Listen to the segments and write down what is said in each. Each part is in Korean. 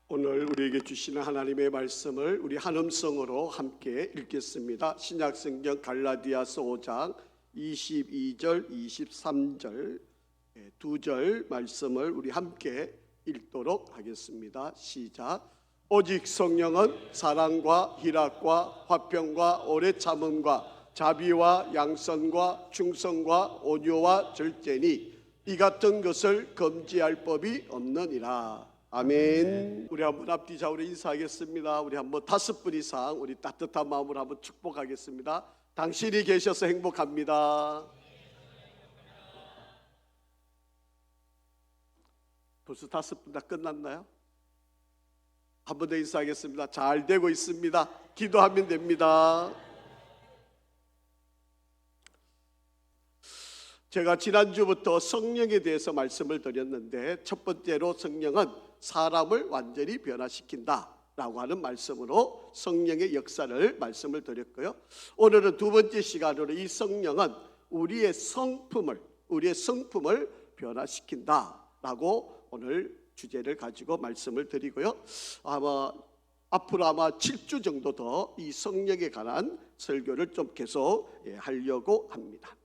오늘 우리에게 주시는 하나님의 말씀을 우리 한음성으로 함께 읽겠습니다. 신약성경 갈라디아서 5장 22절 23절 두 절 말씀을 우리 함께 읽도록 하겠습니다. 시작. 오직 성령은 사랑과 희락과 화평과 오래 참음과 자비와 양선과 충성과 온유와 절제니 이 같은 것을 금지할 법이 없느니라. 아멘. 우리 한번 앞뒤 좌우로 인사하겠습니다. 우리 한번 5분 이상 우리 따뜻한 마음으로 한번 축복하겠습니다. 당신이 계셔서 행복합니다. 벌써 5분 다 끝났나요? 한 번 더 인사하겠습니다. 잘 되고 있습니다. 기도하면 됩니다. 제가 지난주부터 성령에 대해서 말씀을 드렸는데, 첫 번째로 성령은 사람을 완전히 변화시킨다 라고 하는 말씀으로 성령의 역사를 말씀을 드렸고요. 오늘은 두 번째 시간으로 이 성령은 우리의 성품을 변화시킨다 라고 오늘 주제를 가지고 말씀을 드리고요. 앞으로 7주 정도 더 이 성령에 관한 설교를 좀 계속 하려고 합니다.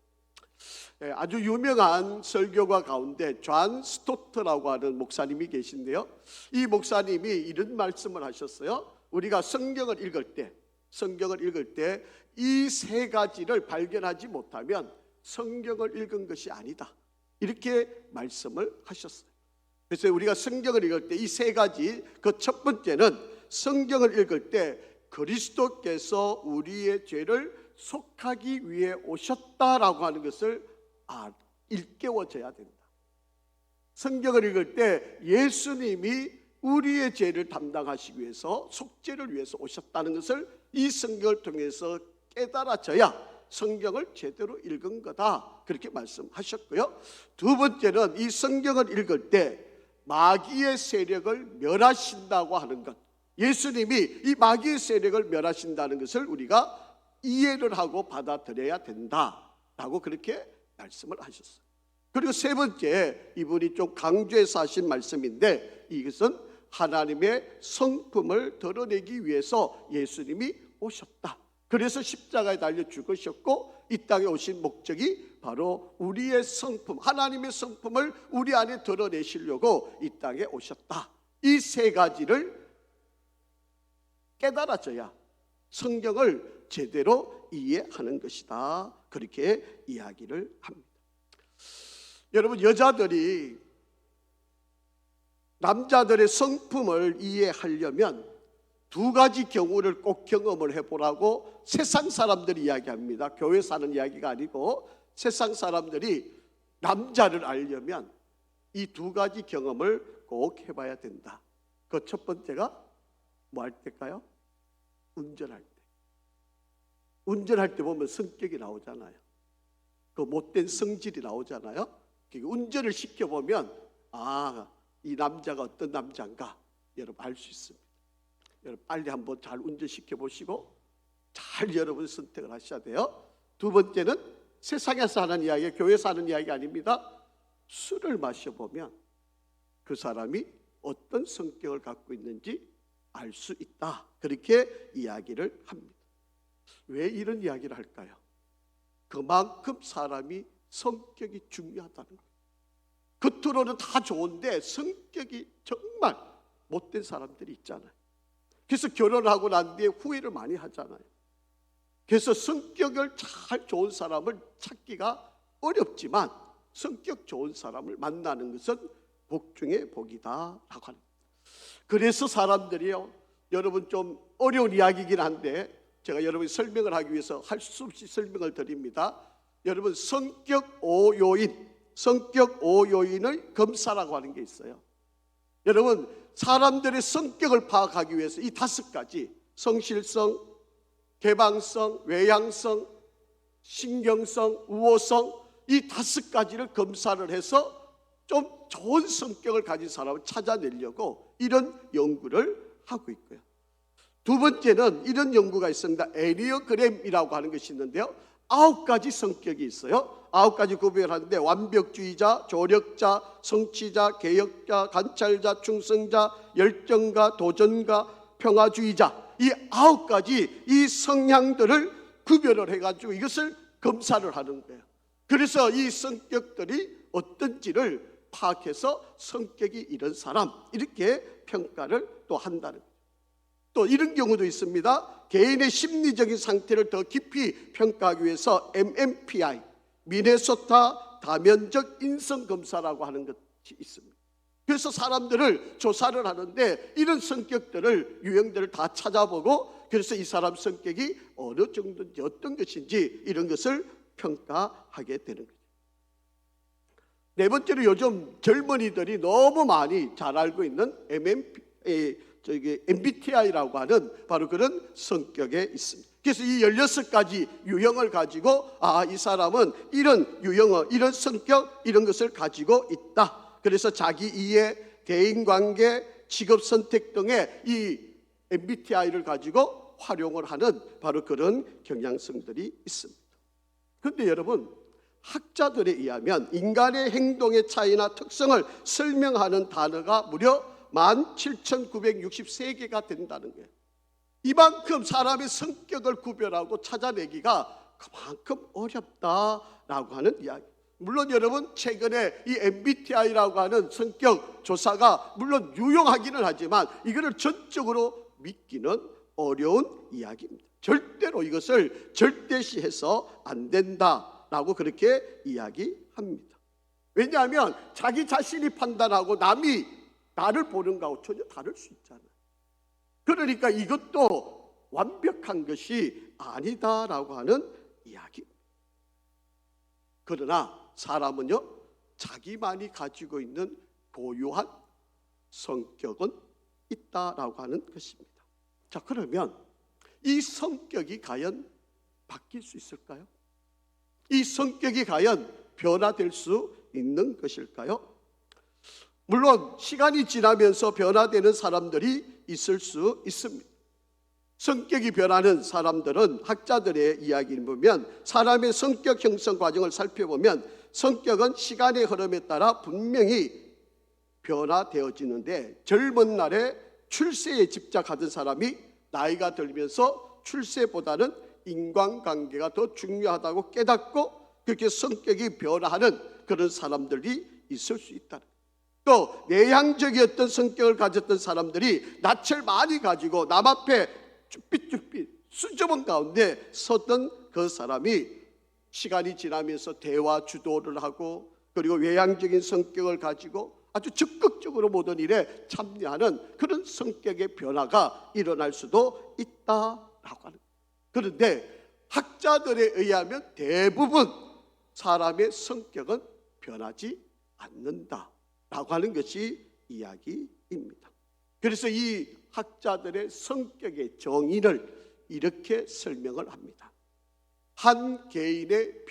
아주 유명한 설교가 가운데 존 스토트라고 하는 목사님이 계신데요, 이 목사님이 이런 말씀을 하셨어요. 우리가 성경을 읽을 때 이 세 가지를 발견하지 못하면 성경을 읽은 것이 아니다, 이렇게 말씀을 하셨어요. 그래서 우리가 성경을 읽을 때 이 세 가지, 그 첫 번째는 성경을 읽을 때 그리스도께서 우리의 죄를 속하기 위해 오셨다라고 하는 것을 일깨워져야 된다. 성경을 읽을 때 예수님이 우리의 죄를 담당하시기 위해서, 속죄를 위해서 오셨다는 것을 이 성경을 통해서 깨달아져야 성경을 제대로 읽은 거다, 그렇게 말씀하셨고요. 두 번째는 이 성경을 읽을 때 마귀의 세력을 멸하신다고 하는 것, 예수님이 이 마귀의 세력을 멸하신다는 것을 우리가 이해를 하고 받아들여야 된다라고 그렇게 말씀을 하셨어요. 그리고 세 번째, 이분이 좀 강조해서 하신 말씀인데, 이것은 하나님의 성품을 드러내기 위해서 예수님이 오셨다. 그래서 십자가에 달려 죽으셨고, 이 땅에 오신 목적이 바로 우리의 성품, 하나님의 성품을 우리 안에 드러내시려고 이 땅에 오셨다. 이 세 가지를 깨달아져야 성경을 제대로 이해하는 것이다, 그렇게 이야기를 합니다. 여러분, 여자들이 남자들의 성품을 이해하려면 두 가지 경우를 꼭 경험을 해보라고 세상 사람들이 이야기합니다. 교회에서 하는 이야기가 아니고 세상 사람들이 남자를 알려면 이 두 가지 경험을 꼭 해봐야 된다. 그 첫 번째가 뭐 할 때일까요? 운전할 때. 운전할 때 보면 성격이 나오잖아요. 그 못된 성질이 나오잖아요. 운전을 시켜보면 이 남자가 어떤 남자인가 여러분 알 수 있습니다. 여러분 빨리 한번 잘 운전시켜 보시고 잘 여러분 선택을 하셔야 돼요. 두 번째는 세상에서 하는 이야기, 교회에서 하는 이야기 아닙니다. 술을 마셔보면 그 사람이 어떤 성격을 갖고 있는지 알 수 있다, 그렇게 이야기를 합니다. 왜 이런 이야기를 할까요? 그만큼 사람이 성격이 중요하다는 거예요. 겉으로는 다 좋은데 성격이 정말 못된 사람들이 있잖아요. 그래서 결혼하고 난 뒤에 후회를 많이 하잖아요. 그래서 성격을 잘 좋은 사람을 찾기가 어렵지만 성격 좋은 사람을 만나는 것은 복 중에 복이다라고 합니다. 그래서 사람들이요, 여러분 좀 어려운 이야기이긴 한데 제가 여러분이 설명을 하기 위해서 할 수 없이 설명을 드립니다. 여러분, 성격 5요인의 검사라고 하는 게 있어요. 여러분, 사람들의 성격을 파악하기 위해서 이 5가지, 성실성, 개방성, 외향성, 신경성, 우호성, 이 5가지를 검사를 해서 좀 좋은 성격을 가진 사람을 찾아내려고 이런 연구를 하고 있고요. 두 번째는 이런 연구가 있습니다. 에니어그램이라고 하는 것이 있는데요, 9가지 성격이 있어요. 9가지 구별하는데 완벽주의자, 조력자, 성취자, 개혁자, 관찰자, 충성자, 열정가, 도전가, 평화주의자, 이 9가지 이 성향들을 구별을 해가지고 이것을 검사를 하는 거예요. 그래서 이 성격들이 어떤지를 파악해서 성격이 이런 사람 이렇게 평가를 또 한다는 거예요. 또 이런 경우도 있습니다. 개인의 심리적인 상태를 더 깊이 평가하기 위해서 MMPI, 미네소타 다면적 인성검사라고 하는 것이 있습니다. 그래서 사람들을 조사를 하는데 이런 성격들을 유형들을 다 찾아보고 그래서 이 사람 성격이 어느 정도인지 어떤 것인지 이런 것을 평가하게 되는 거죠. 네 번째로 요즘 젊은이들이 너무 많이 잘 알고 있는 MBTI라고 하는 바로 그런 성격에 있습니다. 그래서 이 16가지 유형을 가지고 이 사람은 이런 유형어, 이런 성격, 이런 것을 가지고 있다. 그래서 자기 이해, 대인관계, 직업선택 등의 이 MBTI를 가지고 활용을 하는 바로 그런 경향성들이 있습니다. 그런데 여러분, 학자들에 의하면 인간의 행동의 차이나 특성을 설명하는 단어가 무려 17,963개가 된다는 거예요. 이만큼 사람의 성격을 구별하고 찾아내기가 그만큼 어렵다라고 하는 이야기. 물론 여러분 최근에 이 MBTI라고 하는 성격 조사가 물론 유용하기는 하지만 이거를 전적으로 믿기는 어려운 이야기입니다. 절대로 이것을 절대시해서 안 된다라고 그렇게 이야기합니다. 왜냐하면 자기 자신이 판단하고 남이 나를 보는 거하고 전혀 다를 수 있잖아요. 그러니까 이것도 완벽한 것이 아니다라고 하는 이야기입니다. 그러나 사람은요, 자기만이 가지고 있는 고유한 성격은 있다라고 하는 것입니다. 자, 그러면 이 성격이 과연 바뀔 수 있을까요? 이 성격이 과연 변화될 수 있는 것일까요? 물론 시간이 지나면서 변화되는 사람들이 있을 수 있습니다. 성격이 변하는 사람들은 학자들의 이야기를 보면 사람의 성격 형성 과정을 살펴보면 성격은 시간의 흐름에 따라 분명히 변화되어지는데 젊은 날에 출세에 집착하던 사람이 나이가 들면서 출세보다는 인간관계가 더 중요하다고 깨닫고 그렇게 성격이 변화하는 그런 사람들이 있을 수 있다. 또 내향적이었던 성격을 가졌던 사람들이 낯을 많이 가지고 남 앞에 쭈삣쭈삣 수줍은 가운데 섰던 그 사람이 시간이 지나면서 대화 주도를 하고 그리고 외향적인 성격을 가지고 아주 적극적으로 모든 일에 참여하는 그런 성격의 변화가 일어날 수도 있다라고 하는. 그런데 학자들에 의하면 대부분 사람의 성격은 변하지 않는다라고 하는 것이 이야기입니다. 그래서 이 학자들의 성격의 정의를 이렇게 설명을 합니다. 한 개인의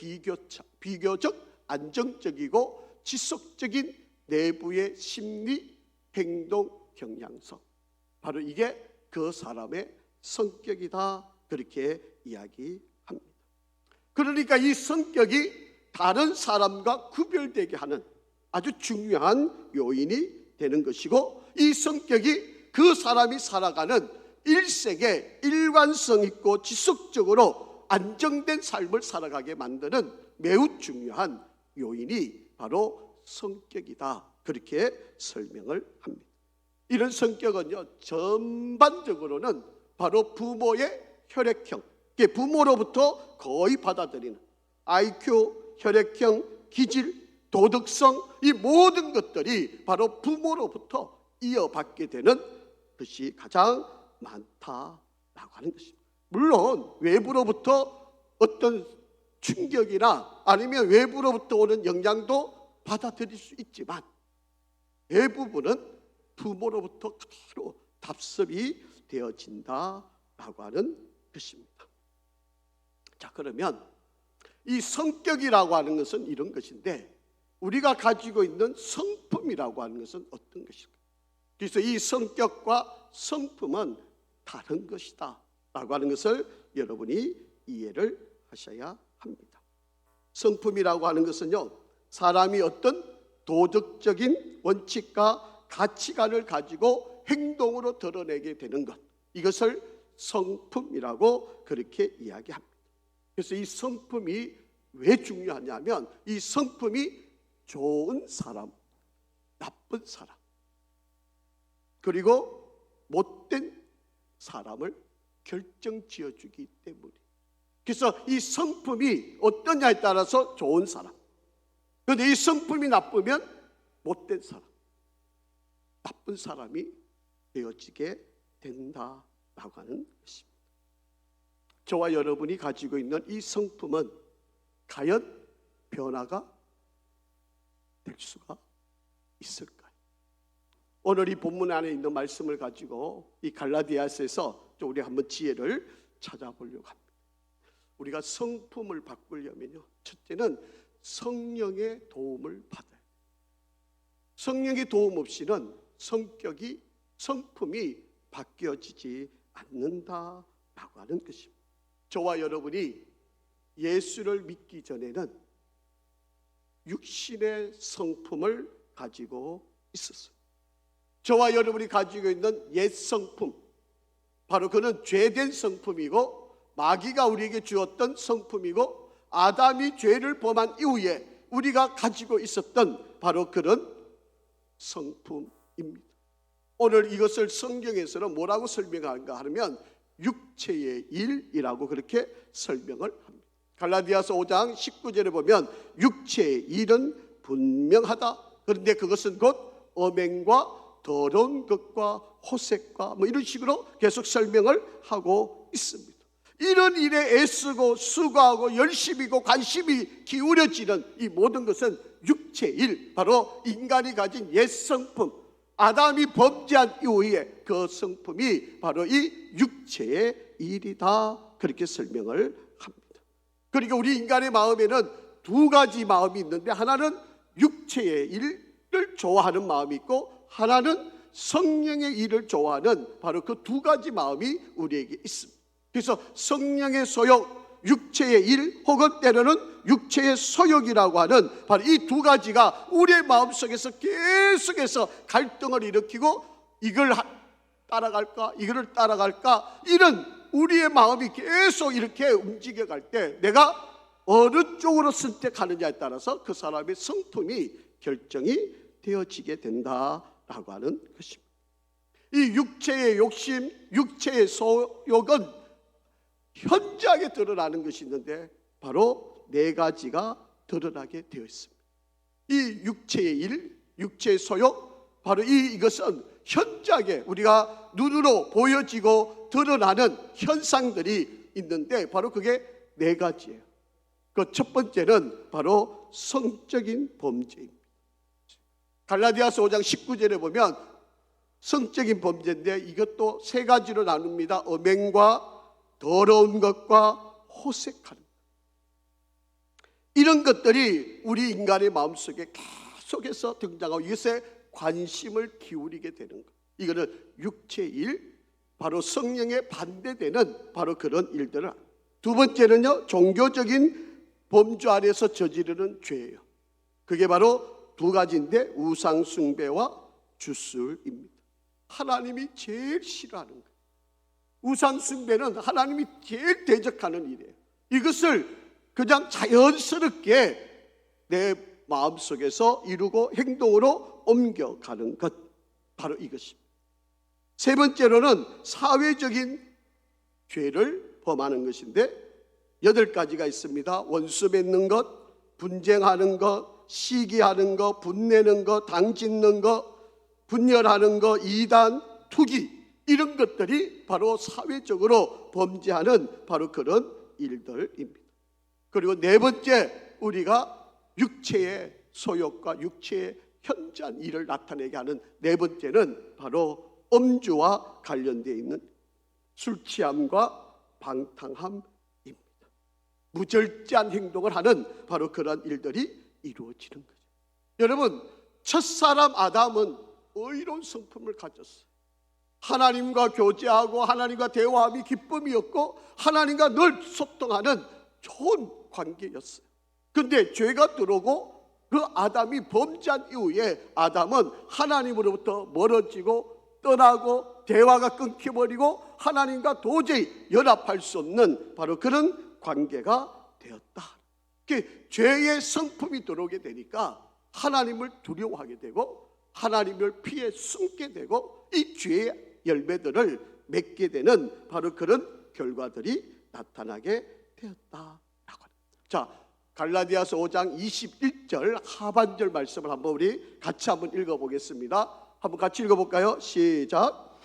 비교적 안정적이고 지속적인 내부의 심리, 행동, 경향성, 바로 이게 그 사람의 성격이다 그렇게 이야기합니다. 그러니까 이 성격이 다른 사람과 구별되게 하는 아주 중요한 요인이 되는 것이고 이 성격이 그 사람이 살아가는 일생에 일관성 있고 지속적으로 안정된 삶을 살아가게 만드는 매우 중요한 요인이 바로 성격이다 그렇게 설명을 합니다. 이런 성격은요 전반적으로는 바로 부모의 혈액형, 부모로부터 거의 받아들이는 IQ, 혈액형, 기질, 도덕성 이 모든 것들이 바로 부모로부터 이어받게 되는 것이 가장 많다라고 하는 것입니다. 물론 외부로부터 어떤 충격이나 아니면 외부로부터 오는 영향도 받아들일 수 있지만 대부분은 부모로부터 그대로 답습이 되어진다라고 하는 것입니다. 자, 그러면 이 성격이라고 하는 것은 이런 것인데 우리가 가지고 있는 성품이라고 하는 것은 어떤 것일까? 그래서 이 성격과 성품은 다른 것이다 라고 하는 것을 여러분이 이해를 하셔야 합니다. 성품이라고 하는 것은요, 사람이 어떤 도덕적인 원칙과 가치관을 가지고 행동으로 드러내게 되는 것, 이것을 성품이라고 그렇게 이야기합니다. 그래서 이 성품이 왜 중요하냐면, 이 성품이 좋은 사람, 나쁜 사람, 그리고 못된 사람을 결정지어주기 때문에. 그래서 이 성품이 어떠냐에 따라서 좋은 사람, 그런데 이 성품이 나쁘면 못된 사람, 나쁜 사람이 되어지게 된다라고 하는 것입니다. 저와 여러분이 가지고 있는 이 성품은 과연 변화가 될 수가 있을까요? 오늘 이 본문 안에 있는 말씀을 가지고 이 갈라디아서에서 우리 한번 지혜를 찾아보려고 합니다. 우리가 성품을 바꾸려면요, 첫째는 성령의 도움을 받아야 돼요. 성령의 도움 없이는 성품이 바뀌어지지 않는다라고 하는 것입니다. 저와 여러분이 예수를 믿기 전에는 육신의 성품을 가지고 있었어요. 저와 여러분이 가지고 있는 옛 성품, 바로 그는 죄된 성품이고 마귀가 우리에게 주었던 성품이고 아담이 죄를 범한 이후에 우리가 가지고 있었던 바로 그런 성품입니다. 오늘 이것을 성경에서는 뭐라고 설명하는가 하면 육체의 일이라고 그렇게 설명을 합니다. 갈라디아서 5장 19절에 보면 육체의 일은 분명하다. 그런데 그것은 곧 음행과 더러운 것과 호색과 이런 식으로 계속 설명을 하고 있습니다. 이런 일에 애쓰고 수고하고 열심히고 관심이 기울여지는 이 모든 것은 육체의 일, 바로 인간이 가진 옛 성품, 아담이 범죄한 이후에 그 성품이 바로 이 육체의 일이다, 그렇게 설명을 합니다. 그러니까 우리 인간의 마음에는 두 가지 마음이 있는데, 하나는 육체의 일을 좋아하는 마음이 있고 하나는 성령의 일을 좋아하는 바로 그 두 가지 마음이 우리에게 있습니다. 그래서 성령의 소욕, 육체의 일, 혹은 때로는 육체의 소욕이라고 하는 바로 이 두 가지가 우리의 마음속에서 계속해서 갈등을 일으키고, 이걸 따라갈까 이거를 따라갈까, 이런 우리의 마음이 계속 이렇게 움직여갈 때 내가 어느 쪽으로 선택하느냐에 따라서 그 사람의 성품이 결정이 되어지게 된다라고 하는 것입니다. 이 육체의 욕심, 육체의 소욕은 현저하게 드러나는 것이 있는데 바로 네 가지가 드러나게 되어 있습니다. 이 육체의 일, 육체의 소욕, 바로 이것은 현저하게 우리가 눈으로 보여지고 드러나는 현상들이 있는데 바로 그게 네 가지예요. 그 첫 번째는 바로 성적인 범죄입니다. 갈라디아서 5장 19절에 보면 성적인 범죄인데 이것도 세 가지로 나눕니다. 음행과 더러운 것과 호색하는 것. 이런 것들이 우리 인간의 마음속에 계속해서 등장하고 이것에 관심을 기울이게 되는 것. 이거는 육체의 일, 바로 성령에 반대되는 바로 그런 일들을. 두 번째는요, 종교적인 범주 안에서 저지르는 죄예요. 그게 바로 두 가지인데 우상 숭배와 주술입니다. 하나님이 제일 싫어하는 거예요. 우상 숭배는 하나님이 제일 대적하는 일이에요. 이것을 그냥 자연스럽게 내 마음속에서 이루고 행동으로 옮겨가는 것, 바로 이것입니다. 세 번째로는 사회적인 죄를 범하는 것인데 8가지가 있습니다. 원수 맺는 것, 분쟁하는 것, 시기하는 것, 분내는 것, 당짓는 것, 분열하는 것, 이단, 투기, 이런 것들이 바로 사회적으로 범죄하는 바로 그런 일들입니다. 그리고 네 번째, 우리가 육체의 소욕과 육체의 현저한 일을 나타내게 하는 네 번째는 바로 음주와 관련되어 있는 술 취함과 방탕함입니다. 무절제한 행동을 하는 바로 그런 일들이 이루어지는 거죠. 여러분, 첫사람 아담은 의로운 성품을 가졌어요. 하나님과 교제하고 하나님과 대화함이 기쁨이었고 하나님과 늘 소통하는 좋은 관계였어요. 근데 죄가 들어오고 그 아담이 범죄한 이후에 아담은 하나님으로부터 멀어지고 떠나고 대화가 끊겨버리고 하나님과 도저히 연합할 수 없는 바로 그런 관계가 되었다. 죄의 성품이 들어오게 되니까 하나님을 두려워하게 되고 하나님을 피해 숨게 되고 이 죄의 열매들을 맺게 되는 바로 그런 결과들이 나타나게 되었다라고 합니다. 자, 갈라디아서 5장 21절 하반절 말씀을 한번 우리 같이 한번 읽어보겠습니다. 한번 같이 읽어볼까요? 시작.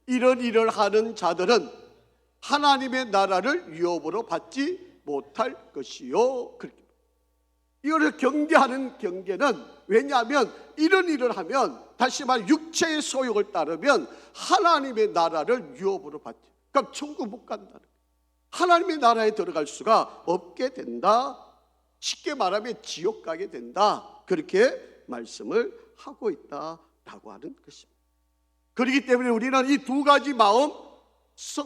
이런 일을 하는 자들은 하나님의 나라를 유업으로 받지 못할 것이요. 이거를 경계하는 경계는 왜냐하면 이런 일을 하면 다시 말해 육체의 소욕을 따르면 하나님의 나라를 유업으로 받지. 그럼 천국 못 간다는 거예요. 하나님의 나라에 들어갈 수가 없게 된다. 쉽게 말하면 지옥 가게 된다. 그렇게 말씀을 하고 있다라고 하는 것입니다. 그렇기 때문에 우리는 이 두 가지 마음,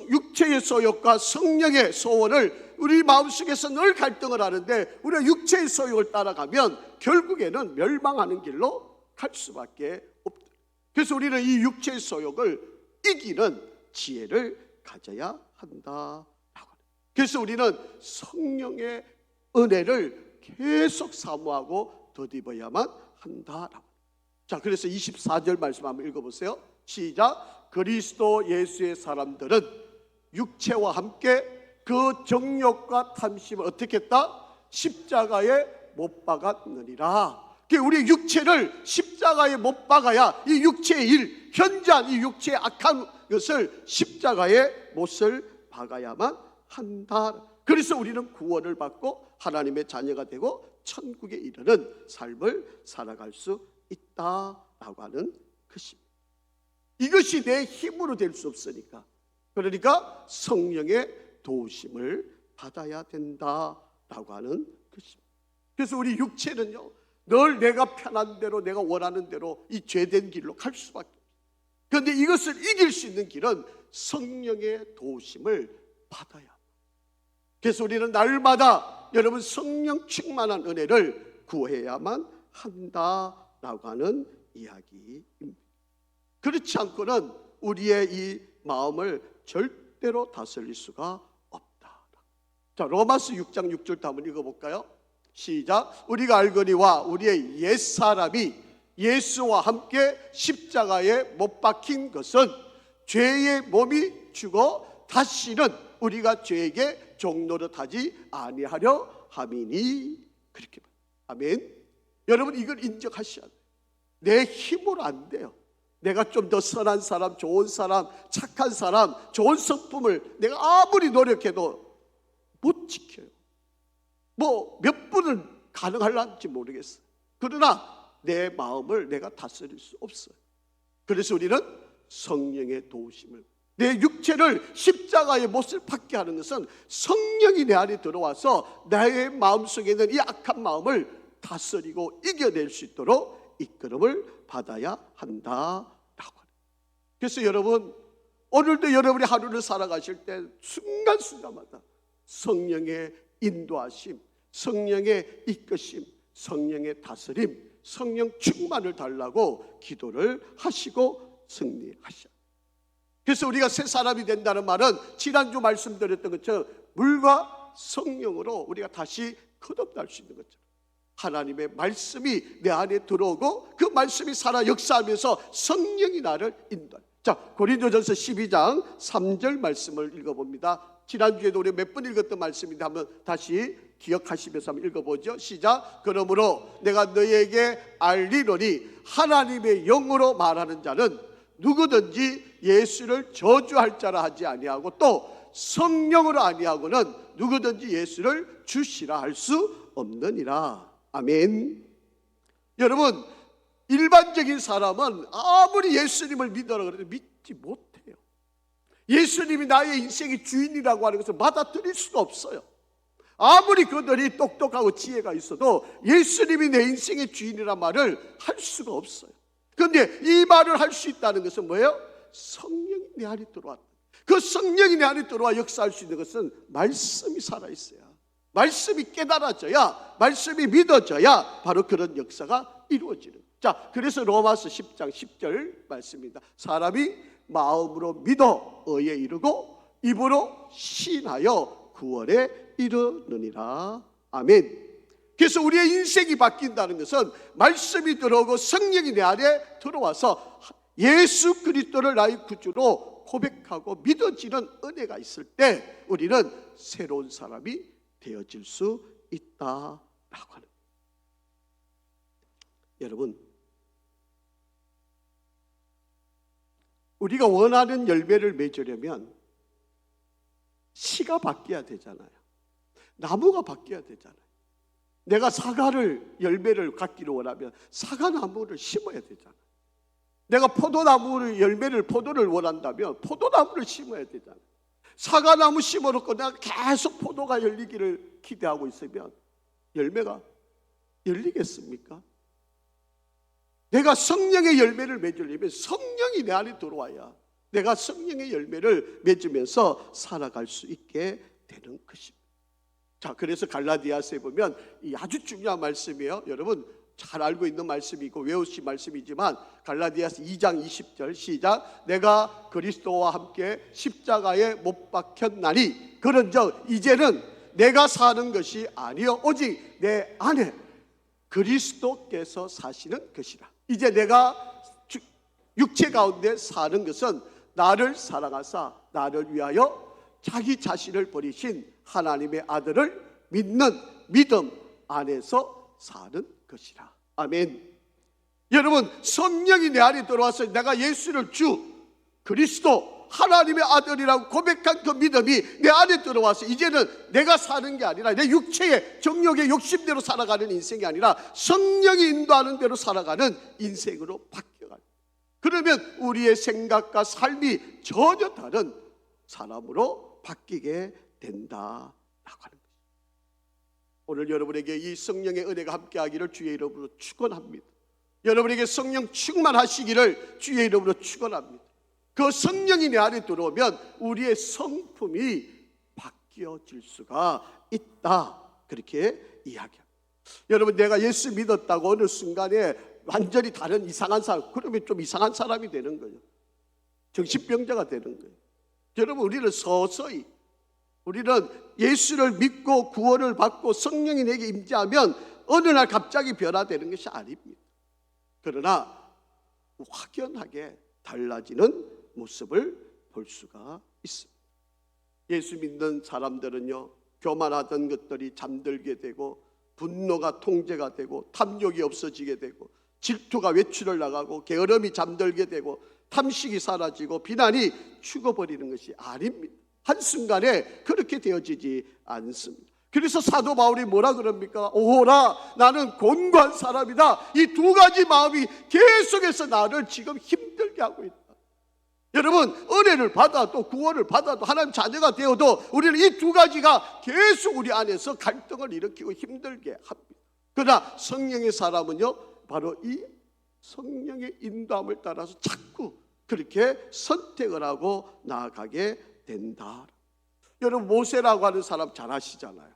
육체의 소욕과 성령의 소원을 우리 마음속에서 늘 갈등을 하는데 우리가 육체의 소욕을 따라가면 결국에는 멸망하는 길로 갈 수밖에 없다. 그래서 우리는 이 육체의 소욕을 이기는 지혜를 가져야 한다. 그래서 우리는 성령의 은혜를 계속 사모하고 덧입어야만 한다라고. 자, 그래서 24절 말씀 한번 읽어보세요. 시작. 그리스도 예수의 사람들은 육체와 함께 그 정욕과 탐심을 어떻게 했다? 십자가에 못 박았느니라. 우리 육체를 십자가에 못 박아야 이 육체의 일, 현저한 이 육체의 악한 것을 십자가에 못을 박아야만 한다. 그래서 우리는 구원을 받고 하나님의 자녀가 되고 천국에 이르는 삶을 살아갈 수 있다라고 하는 것입니다. 이것이 내 힘으로 될 수 없으니까, 그러니까 성령의 도우심을 받아야 된다라고 하는 것입니다. 그래서 우리 육체는요 늘 내가 편한 대로 내가 원하는 대로 이 죄된 길로 갈 수밖에 없어요. 그런데 이것을 이길 수 있는 길은 성령의 도우심을 받아야 합니다. 그래서 우리는 날마다 여러분 성령 충만한 은혜를 구해야만 한다라고 하는 이야기입니다. 그렇지 않고는 우리의 이 마음을 절대로 다스릴 수가 없다. 자, 로마서 6장 6절도 한번 읽어볼까요? 시작. 우리가 알거니와 우리의 옛사람이 예수와 함께 십자가에 못 박힌 것은 죄의 몸이 죽어 다시는 우리가 죄에게 종노릇하지 아니하려 함이니. 그렇게 아멘. 여러분 이걸 인정하셔야 돼요. 내 힘으로 안 돼요. 내가 좀 더 선한 사람, 좋은 사람, 착한 사람, 좋은 성품을 내가 아무리 노력해도 못 지켜요. 뭐 몇 분은 가능할지 모르겠어요. 그러나 내 마음을 내가 다스릴 수 없어요. 그래서 우리는 성령의 도우심을, 내 육체를 십자가의 못을 박게 하는 것은 성령이 내 안에 들어와서 나의 마음속에 있는 이 악한 마음을 다스리고 이겨낼 수 있도록 이끌음을 받아야 한다라고. 그래서 여러분 오늘도 여러분이 하루를 살아가실 때 순간순간마다 성령의 인도하심, 성령의 이끄심, 성령의 다스림, 성령 충만을 달라고 기도를 하시고 승리하셔. 그래서 우리가 새 사람이 된다는 말은 지난주 말씀드렸던 것처럼 물과 성령으로 우리가 다시 거듭날 수 있는 것처럼 하나님의 말씀이 내 안에 들어오고 그 말씀이 살아 역사하면서 성령이 나를 인도한다. 자, 고린도전서 12장 3절 말씀을 읽어봅니다. 지난주에도 우리 몇 번 읽었던 말씀인데 한번 다시 기억하시면서 한번 읽어보죠. 시작. 그러므로 내가 너희에게 알리노니 하나님의 영으로 말하는 자는 누구든지 예수를 저주할 자라 하지 아니하고 또 성령으로 아니하고는 누구든지 예수를 주시라 할 수 없느니라. 아멘. 여러분 일반적인 사람은 아무리 예수님을 믿어라 그래도 믿지 못해요. 예수님이 나의 인생의 주인이라고 하는 것을 받아들일 수가 없어요. 아무리 그들이 똑똑하고 지혜가 있어도 예수님이 내 인생의 주인이란 말을 할 수가 없어요. 그런데 이 말을 할 수 있다는 것은 뭐예요? 성령이 내 안에 들어왔다. 그 성령이 내 안에 들어와 역사할 수 있는 것은 말씀이 살아있어야, 말씀이 깨달아져야, 말씀이 믿어져야 바로 그런 역사가 이루어지는. 자, 그래서 로마서 10장 10절 말씀입니다. 사람이 마음으로 믿어 의에 이르고 입으로 시인하여 구원에 이르느니라. 아멘. 그래서 우리의 인생이 바뀐다는 것은 말씀이 들어오고 성령이 내 안에 들어와서 예수 그리스도를 나의 구주로 고백하고 믿어지는 은혜가 있을 때 우리는 새로운 사람이 되어질 수 있다라고 하는. 여러분, 우리가 원하는 열매를 맺으려면 씨가 바뀌어야 되잖아요. 나무가 바뀌어야 되잖아요. 내가 사과를 열매를 갖기를 원하면 사과나무를 심어야 되잖아요. 내가 포도나무를 열매를 포도를 원한다면 포도나무를 심어야 되잖아요. 사과나무 심어놓고 내가 계속 포도가 열리기를 기대하고 있으면 열매가 열리겠습니까? 내가 성령의 열매를 맺으려면 성령이 내 안에 들어와야 내가 성령의 열매를 맺으면서 살아갈 수 있게 되는 것입니다. 자, 그래서 갈라디아서에 보면 이 아주 중요한 말씀이에요. 여러분 잘 알고 있는 말씀이고 외우신 말씀이지만 갈라디아서 2장 20절 시작. 내가 그리스도와 함께 십자가에 못 박혔나니 그런즉 이제는 내가 사는 것이 아니요 오직 내 안에 그리스도께서 사시는 것이라. 이제 내가 육체 가운데 사는 것은 나를 사랑하사 나를 위하여 자기 자신을 버리신 하나님의 아들을 믿는 믿음 안에서 사는 것이라. 아멘. 여러분 성령이 내 안에 들어와서 내가 예수를 주 그리스도 하나님의 아들이라고 고백한 그 믿음이 내 안에 들어와서 이제는 내가 사는 게 아니라 내 육체의 정욕의 욕심대로 살아가는 인생이 아니라 성령이 인도하는 대로 살아가는 인생으로 바뀌어가요. 그러면 우리의 생각과 삶이 전혀 다른 사람으로 바뀌게 된다라고 하는 것입니다. 오늘 여러분에게 이 성령의 은혜가 함께하기를 주의 이름으로 축원합니다. 여러분에게 성령 충만하시기를 주의 이름으로 축원합니다. 그 성령이 내 안에 들어오면 우리의 성품이 바뀌어질 수가 있다, 그렇게 이야기합니다. 여러분 내가 예수 믿었다고 어느 순간에 완전히 다른 이상한 사람, 그러면 좀 이상한 사람이 되는 거예요. 정신병자가 되는 거예요. 여러분 우리는 서서히 우리는 예수를 믿고 구원을 받고 성령이 내게 임재하면 어느 날 갑자기 변화되는 것이 아닙니다. 그러나 확연하게 달라지는 모습을 볼 수가 있습니다. 예수 믿는 사람들은요 교만하던 것들이 잠들게 되고 분노가 통제가 되고 탐욕이 없어지게 되고 질투가 외출을 나가고 게으름이 잠들게 되고 탐식이 사라지고 비난이 죽어버리는 것이 아닙니다. 한순간에 그렇게 되어지지 않습니다. 그래서 사도 바울이 뭐라 그럽니까? 오호라 나는 곤고한 사람이다. 이 두 가지 마음이 계속해서 나를 지금 힘들게 하고 있다. 여러분 은혜를 받아도 구원을 받아도 하나님 자녀가 되어도 우리는 이 두 가지가 계속 우리 안에서 갈등을 일으키고 힘들게 합니다. 그러나 성령의 사람은요 바로 이 성령의 인도함을 따라서 자꾸 그렇게 선택을 하고 나아가게 된다. 여러분 모세라고 하는 사람 잘 아시잖아요.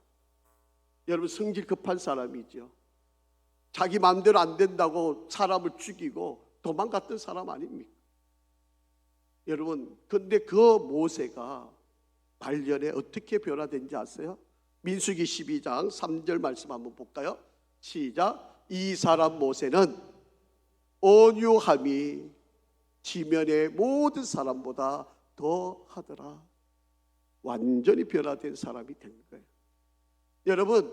여러분 성질 급한 사람이죠. 자기 마음대로 안 된다고 사람을 죽이고 도망갔던 사람 아닙니까? 여러분 근데 그 모세가 말년에 어떻게 변화된지 아세요? 민수기 12장 3절 말씀 한번 볼까요? 시작. 이 사람 모세는 온유함이 지면의 모든 사람보다 더 하더라. 완전히 변화된 사람이 된 거예요. 여러분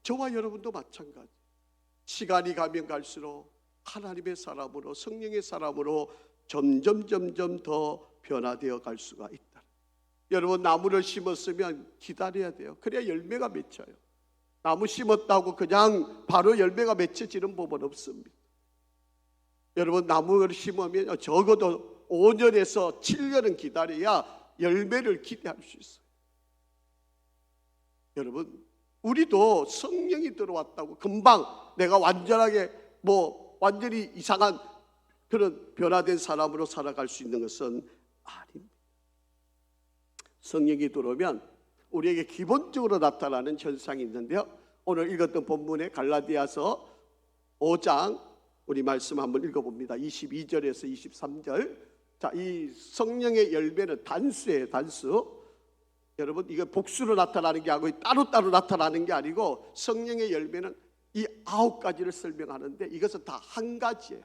저와 여러분도 마찬가지. 시간이 가면 갈수록 하나님의 사람으로 성령의 사람으로 점점 더 변화되어 갈 수가 있다. 여러분 나무를 심었으면 기다려야 돼요. 그래야 열매가 맺혀요. 나무 심었다고 그냥 바로 열매가 맺혀지는 법은 없습니다. 여러분 나무를 심으면 적어도 5년에서 7년은 기다려야 열매를 기대할 수 있어요. 여러분 우리도 성령이 들어왔다고 금방 내가 완전하게 완전히 이상한 그런 변화된 사람으로 살아갈 수 있는 것은 아닙니다. 성령이 들어오면 우리에게 기본적으로 나타나는 현상이 있는데요, 오늘 읽었던 본문의 갈라디아서 5장 우리 말씀 한번 읽어봅니다. 22절에서 23절. 자, 이 성령의 열매는 단수예요, 단수. 여러분, 이거 복수로 나타나는 게 아니고 따로따로 나타나는 게 아니고, 성령의 열매는 이 9가지를 설명하는데 이것은 다 한 가지예요.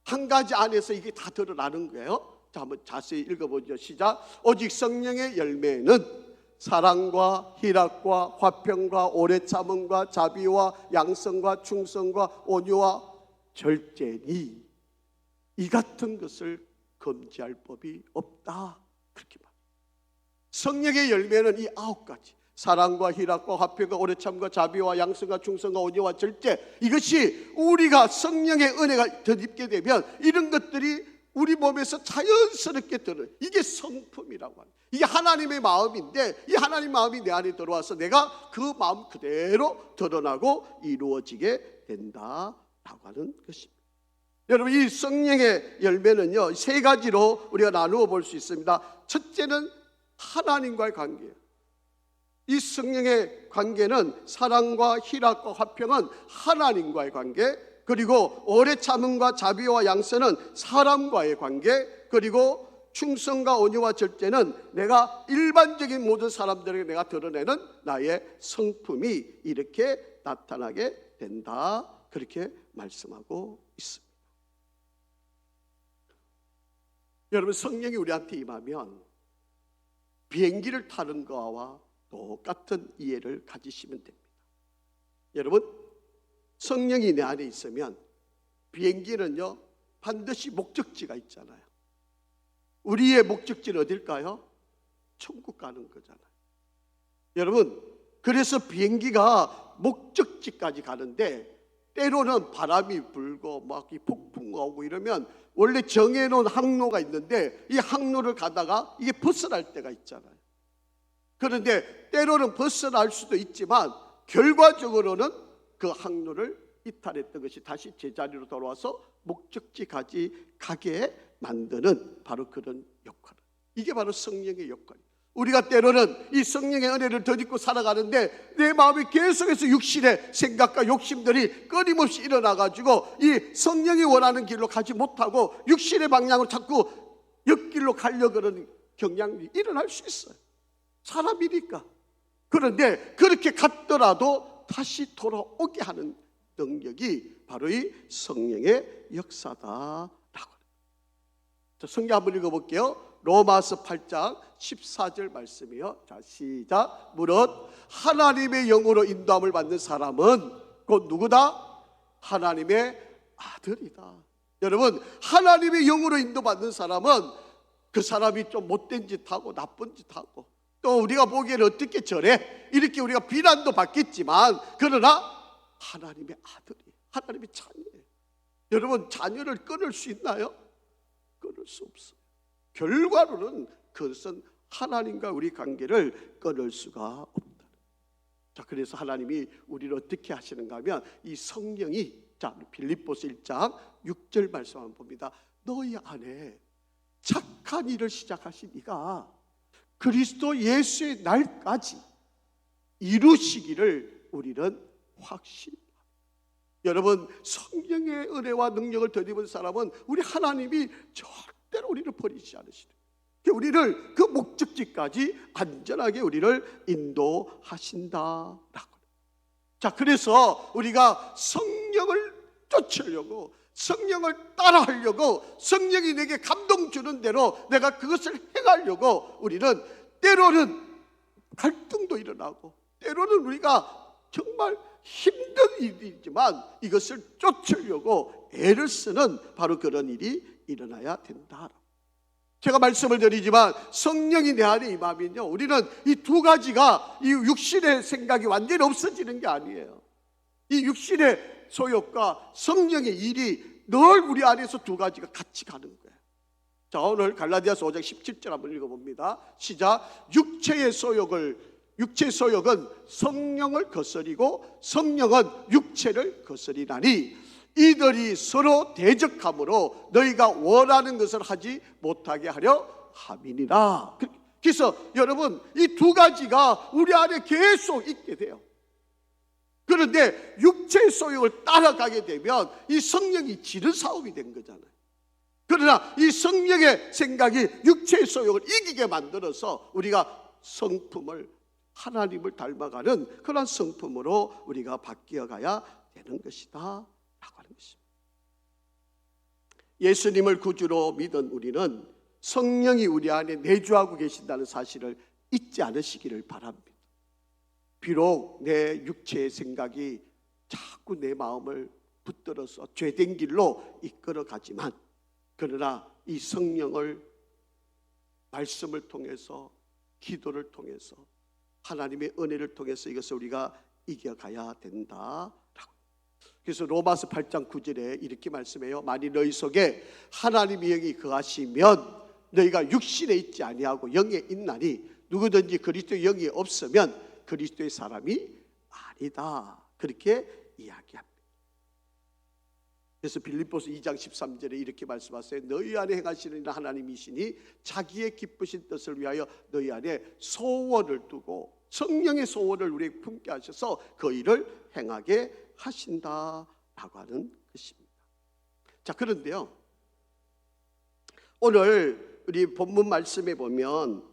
한 가지 안에서 이게 다 드러나는 거예요. 자, 한번 자세히 읽어보죠. 시작. 오직 성령의 열매는 사랑과 희락과 화평과 오래 참음과 자비와 양성과 충성과 온유와 절제니 이 같은 것을 금지할 법이 없다. 그렇게 말합니다. 성령의 열매는 이 9가지, 사랑과 희락과 화평과 오래 참음과 자비와 양성과 충성과 온유와 절제, 이것이 우리가 성령의 은혜가 덧입게 되면 이런 것들이 우리 몸에서 자연스럽게 드러나요. 이게 성품이라고 합니다. 이게 하나님의 마음인데 이 하나님 마음이 내 안에 들어와서 내가 그 마음 그대로 드러나고 이루어지게 된다라고 하는 것입니다. 여러분, 이 성령의 열매는요 3가지로 우리가 나누어 볼 수 있습니다. 첫째는 하나님과의 관계예요. 이 성령의 관계는 사랑과 희락과 화평은 하나님과의 관계, 그리고 오래 참음과 자비와 양선은 사람과의 관계, 그리고 충성과 온유와 절제는 내가 일반적인 모든 사람들에게 내가 드러내는 나의 성품이 이렇게 나타나게 된다. 그렇게 말씀하고 있습니다. 여러분, 성령이 우리한테 임하면 비행기를 타는 거와 똑같은 이해를 가지시면 됩니다. 여러분, 성령이 내 안에 있으면 비행기는요 반드시 목적지가 있잖아요. 우리의 목적지는 어딜까요? 천국 가는 거잖아요. 여러분, 그래서 비행기가 목적지까지 가는데 때로는 바람이 불고 막 이 폭풍이 오고 이러면 원래 정해놓은 항로가 있는데 이 항로를 가다가 이게 벗어날 때가 있잖아요. 그런데 때로는 벗어날 수도 있지만 결과적으로는 그 항로를 이탈했던 것이 다시 제자리로 돌아와서 목적지까지 가게 만드는 바로 그런 역할. 이게 바로 성령의 역할이에요. 우리가 때로는 이 성령의 은혜를 덧입고 살아가는데 내 마음이 계속해서 육신의 생각과 욕심들이 끊임없이 일어나가지고 이 성령이 원하는 길로 가지 못하고 육신의 방향으로 자꾸 옆길로 가려고 하는 경향이 일어날 수 있어요. 사람이니까. 그런데 그렇게 갔더라도 다시 돌아오게 하는 능력이 바로 이 성령의 역사다라고 합니다. 성경 한번 읽어볼게요. 로마서 8장 14절 말씀이요. 자, 시작. 무릇 하나님의 영으로 인도함을 받는 사람은 곧 누구다? 하나님의 아들이다. 여러분, 하나님의 영으로 인도받는 사람은 그 사람이 좀 못된 짓 하고 나쁜 짓 하고 또 우리가 보기에는 어떻게 저래? 이렇게 우리가 비난도 받겠지만 그러나 하나님의 아들이, 하나님의 자녀예요. 여러분, 자녀를 끊을 수 있나요? 끊을 수 없어요. 결과로는 그것은 하나님과 우리 관계를 끊을 수가 없다. 자, 그래서 하나님이 우리를 어떻게 하시는가 하면 이 성령이, 자, 빌립보서 1장 6절 말씀 한번 봅니다. 너희 안에 착한 일을 시작하신 이가 그리스도 예수의 날까지 이루시기를 우리는 확신합니다. 여러분, 성령의 은혜와 능력을 덧입은 사람은 우리 하나님이 절대로 우리를 버리지 않으시죠. 우리를 그 목적지까지 안전하게 우리를 인도하신다라고. 자, 그래서 우리가 성령을 쫓으려고, 성령을 따라하려고, 성령이 내게 감동 주는 대로 내가 그것을 행하려고 우리는 때로는 갈등도 일어나고 때로는 우리가 정말 힘든 일이지만 이것을 쫓으려고 애를 쓰는 바로 그런 일이 일어나야 된다. 제가 말씀을 드리지만 성령이 내 안에 임하면요, 우리는 이 두 가지가 이 육신의 생각이 완전히 없어지는 게 아니에요. 이 육신의 소욕과 성령의 일이 늘 우리 안에서 두 가지가 같이 가는 거예요. 자, 오늘 갈라디아서 5장 17절 한번 읽어봅니다. 시작. 육체의 소욕은 성령을 거스리고 성령은 육체를 거스리나니 이들이 서로 대적함으로 너희가 원하는 것을 하지 못하게 하려 함이니라. 그래서 여러분, 이 두 가지가 우리 안에 계속 있게 돼요. 그런데 육체의 소욕을 따라가게 되면 이 성령이 지는 싸움이 된 거잖아요. 그러나 이 성령의 생각이 육체의 소욕을 이기게 만들어서 우리가 성품을, 하나님을 닮아가는 그런 성품으로 우리가 바뀌어 가야 되는 것이다 라고 하는 것입니다. 예수님을 구주로 믿은 우리는 성령이 우리 안에 내주하고 계신다는 사실을 잊지 않으시기를 바랍니다. 비록 내 육체의 생각이 자꾸 내 마음을 붙들어서 죄된 길로 이끌어 가지만, 그러나 이 성령을 말씀을 통해서, 기도를 통해서, 하나님의 은혜를 통해서 이것을 우리가 이겨가야 된다. 그래서 로마서 8장 9절에 이렇게 말씀해요. 만일 너희 속에 하나님의 영이 거하시면 너희가 육신에 있지 아니하고 영에 있나니 누구든지 그리스도의 영이 없으면 그리스도의 사람이 아니다. 그렇게 이야기합니다. 그래서 빌립보서 2장 13절에 이렇게 말씀하세요. 너희 안에 행하시는 이는 하나님이시니 자기의 기쁘신 뜻을 위하여 너희 안에 소원을 두고 성령의 소원을 우리에게 품게 하셔서 그 일을 행하게 하신다라고 하는 것입니다. 자, 그런데요, 오늘 우리 본문 말씀에 보면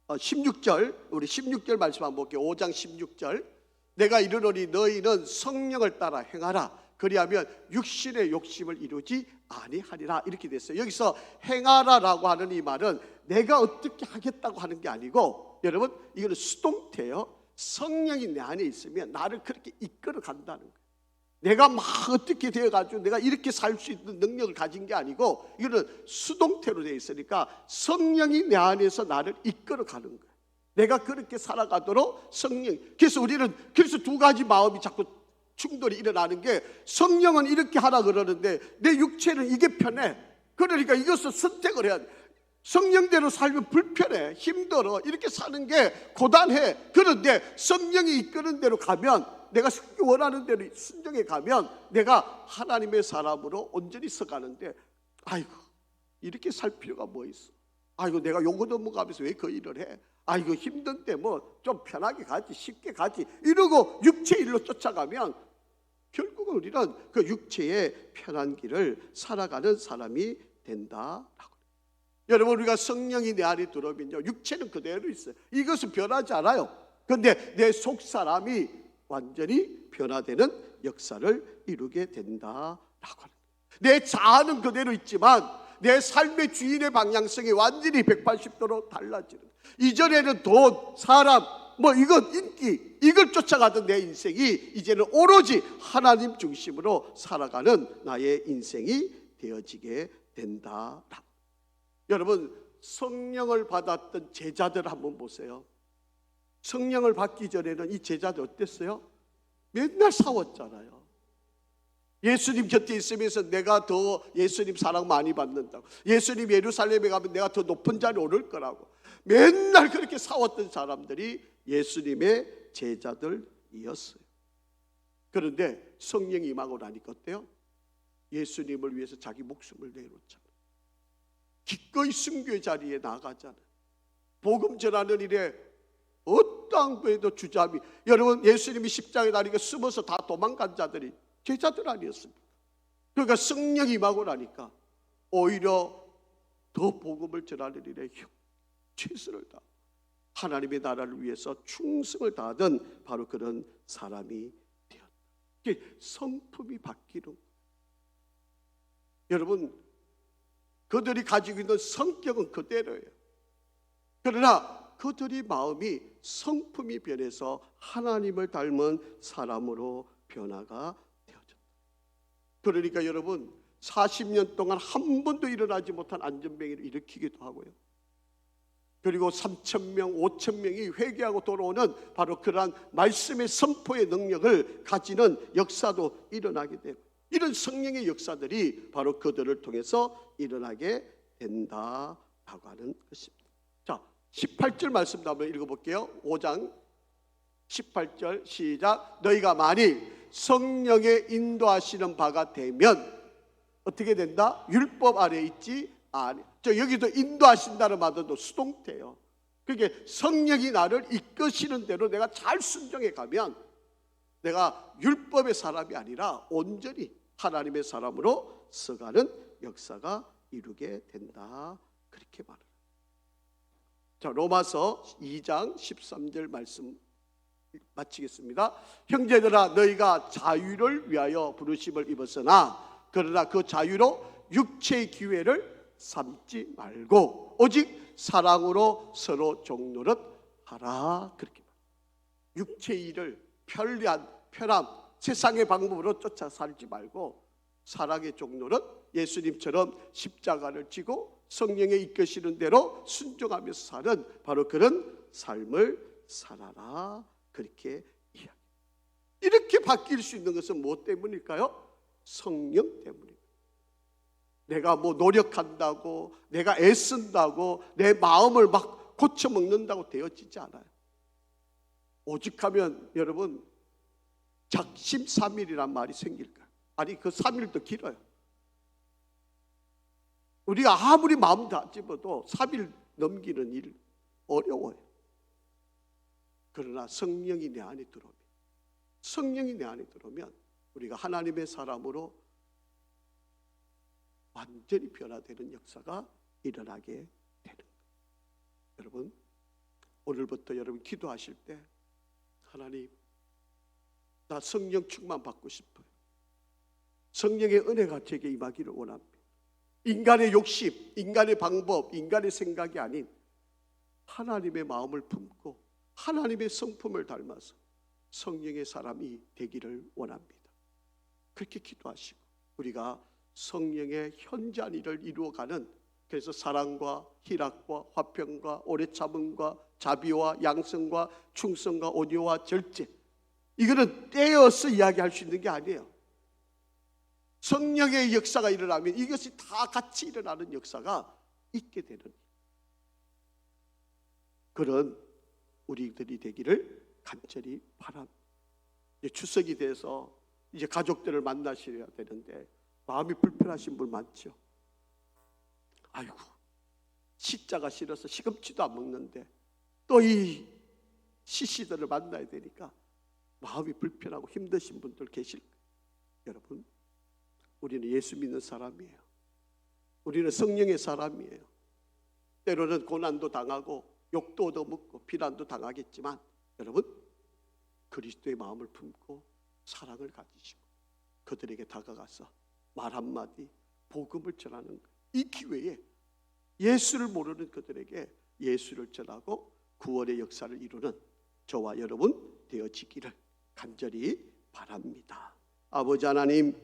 16절, 우리 16절 말씀 한번 볼게요. 5장 16절. 내가 이르노니 너희는 성령을 따라 행하라. 그리하면 육신의 욕심을 이루지 아니하리라. 이렇게 됐어요. 여기서 행하라라고 하는 이 말은 내가 어떻게 하겠다고 하는 게 아니고, 여러분, 이거는 수동태예요. 성령이 내 안에 있으면 나를 그렇게 이끌어 간다는 거예요. 내가 막 어떻게 되어가지고 내가 이렇게 살 수 있는 능력을 가진 게 아니고, 이거는 수동태로 되어 있으니까 성령이 내 안에서 나를 이끌어 가는 거예요. 내가 그렇게 살아가도록 성령. 그래서 우리는 두 가지 마음이 자꾸 충돌이 일어나는 게, 성령은 이렇게 하라 그러는데 내 육체는 이게 편해. 그러니까 이것을 선택을 해야 돼. 성령대로 살면 불편해, 힘들어, 이렇게 사는 게 고단해. 그런데 성령이 이끄는 대로 가면, 내가 원하는 대로 순종해 가면 내가 하나님의 사람으로 온전히 서가는데, 아이고 이렇게 살 필요가 뭐 있어. 아이고 내가 요거 넘어가면서 왜 그 일을 해. 아이고 힘든데 뭐 좀 편하게 가지, 쉽게 가지, 이러고 육체 일로 쫓아가면 결국은 우리는 그 육체의 편한 길을 살아가는 사람이 된다라고. 여러분, 우리가 성령이 내 안에 들어오면요, 육체는 그대로 있어요. 이것은 변하지 않아요. 그런데 내 속 사람이 완전히 변화되는 역사를 이루게 된다라고 하는 거예요. 내 자아는 그대로 있지만 내 삶의 주인의 방향성이 완전히 180도로 달라지는 거예요. 이전에는 돈, 사람, 뭐 이것, 인기, 이걸 쫓아가던 내 인생이 이제는 오로지 하나님 중심으로 살아가는 나의 인생이 되어지게 된다라고. 여러분, 성령을 받았던 제자들 한번 보세요. 성령을 받기 전에는 이 제자들 어땠어요? 맨날 싸웠잖아요. 예수님 곁에 있으면서 내가 더 예수님 사랑 많이 받는다고, 예수님 예루살렘에 가면 내가 더 높은 자리에 오를 거라고 맨날 그렇게 싸웠던 사람들이 예수님의 제자들이었어요. 그런데 성령이 임하고 나니까 어때요? 예수님을 위해서 자기 목숨을 내놓잖아요. 기꺼이 순교의 자리에 나가잖아요. 복음 전하는 일에 어떠한 거에도 주저함이. 여러분, 예수님이 십자가에 달리고 숨어서 다 도망간 자들이 제자들 아니었습니까? 그러니까 성령이 임하고 나니까 오히려 더 복음을 전하는 일에 최선을 다, 하나님의 나라를 위해서 충성을 다하던 바로 그런 사람이 되었다. 이게 성품이 바뀌는 거예요. 여러분, 그들이 가지고 있는 성격은 그대로예요. 그러나 그들의 마음이, 성품이 변해서 하나님을 닮은 사람으로 변화가 되어졌다. 그러니까 여러분, 40년 동안 한 번도 일어나지 못한 안전병을 일으키기도 하고요. 그리고 3,000명, 5,000명이 회개하고 돌아오는 바로 그러한 말씀의 선포의 능력을 가지는 역사도 일어나게 되고, 이런 성령의 역사들이 바로 그들을 통해서 일어나게 된다라고 하는 것입니다. 자, 18절 말씀도 한번 읽어볼게요. 5장 18절 시작. 너희가 만일 성령의 인도하시는 바가 되면 어떻게 된다? 율법 아래 있지 아니. 저 여기도 인도하신다는 말도 수동태예요. 그게 성령이 나를 이끄시는 대로 내가 잘 순종해 가면 내가 율법의 사람이 아니라 온전히 하나님의 사람으로 서가는 역사가 이루게 된다. 그렇게 말을. 자, 로마서 2장 13절 말씀 마치겠습니다. 형제들아, 너희가 자유를 위하여 부르심을 입었으나 그러나 그 자유로 육체의 기회를 삼지 말고 오직 사랑으로 서로 종노릇 하라. 그렇게 말해요. 육체의 일을 편리한 편함 세상의 방법으로 쫓아 살지 말고 사랑의 종노릇, 예수님처럼 십자가를 지고 성령의 이끄시는 대로 순종하면서 사는 바로 그런 삶을 살아라. 그렇게 이야기. 이렇게 바뀔 수 있는 것은 무엇 때문일까요? 성령 때문입니다. 내가 뭐 노력한다고, 내가 애쓴다고, 내 마음을 막 고쳐먹는다고 되어지지 않아요. 오직하면 여러분 작심삼일이란 말이 생길까요? 아니, 그 3일도 길어요. 우리가 아무리 마음 다 집어도 3일 넘기는 일 어려워요. 그러나 성령이 내 안에 들어오면, 성령이 내 안에 들어오면 우리가 하나님의 사람으로 완전히 변화되는 역사가 일어나게 되는 거예요. 여러분, 오늘부터 여러분 기도하실 때 하나님, 나 성령 충만 받고 싶어요. 성령의 은혜가 제게 임하기를 원합니다. 인간의 욕심, 인간의 방법, 인간의 생각이 아닌 하나님의 마음을 품고 하나님의 성품을 닮아서 성령의 사람이 되기를 원합니다. 그렇게 기도하시고 우리가 성령의 현재한 일을 이루어가는, 그래서 사랑과 희락과 화평과 오래 참음과 자비와 양성과 충성과 온유와 절제, 이거는 떼어서 이야기할 수 있는 게 아니에요. 성령의 역사가 일어나면 이것이 다 같이 일어나는 역사가 있게 되는 그런 우리들이 되기를 간절히 바랍니다. 이제 추석이 돼서 이제 가족들을 만나셔야 되는데 마음이 불편하신 분 많죠. 아이고, 시자가 싫어서 시금치도 안 먹는데 또 이 시시들을 만나야 되니까 마음이 불편하고 힘드신 분들 계실 거예요. 여러분, 우리는 예수 믿는 사람이에요. 우리는 성령의 사람이에요. 때로는 고난도 당하고 욕도 얻어먹고 비난도 당하겠지만 여러분, 그리스도의 마음을 품고 사랑을 가지시고 그들에게 다가가서 말 한마디 복음을 전하는 거예요. 이 기회에 예수를 모르는 그들에게 예수를 전하고 구원의 역사를 이루는 저와 여러분 되어지기를 간절히 바랍니다. 아버지 하나님,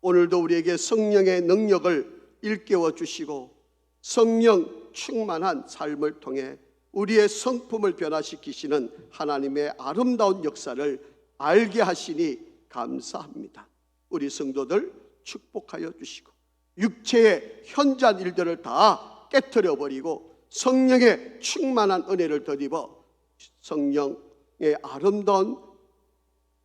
오늘도 우리에게 성령의 능력을 일깨워 주시고 성령 충만한 삶을 통해 우리의 성품을 변화시키시는 하나님의 아름다운 역사를 알게 하시니 감사합니다. 우리 성도들 축복하여 주시고 육체의 현저한 일들을 다 깨트려 버리고 성령의 충만한 은혜를 덧입어 성령의 아름다운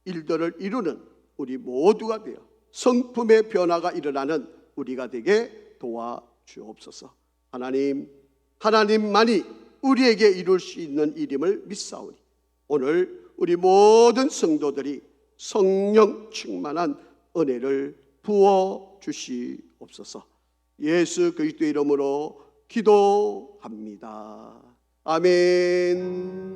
일들을 이루는 우리 모두가 되어 성품의 변화가 일어나는 우리가 되게 도와주옵소서. 하나님, 하나님만이 우리에게 이룰 수 있는 일임을 믿사오니 오늘 우리 모든 성도들이 성령 충만한 은혜를 부어 주시옵소서. 예수 그리스도의 이름으로 기도합니다. 아멘.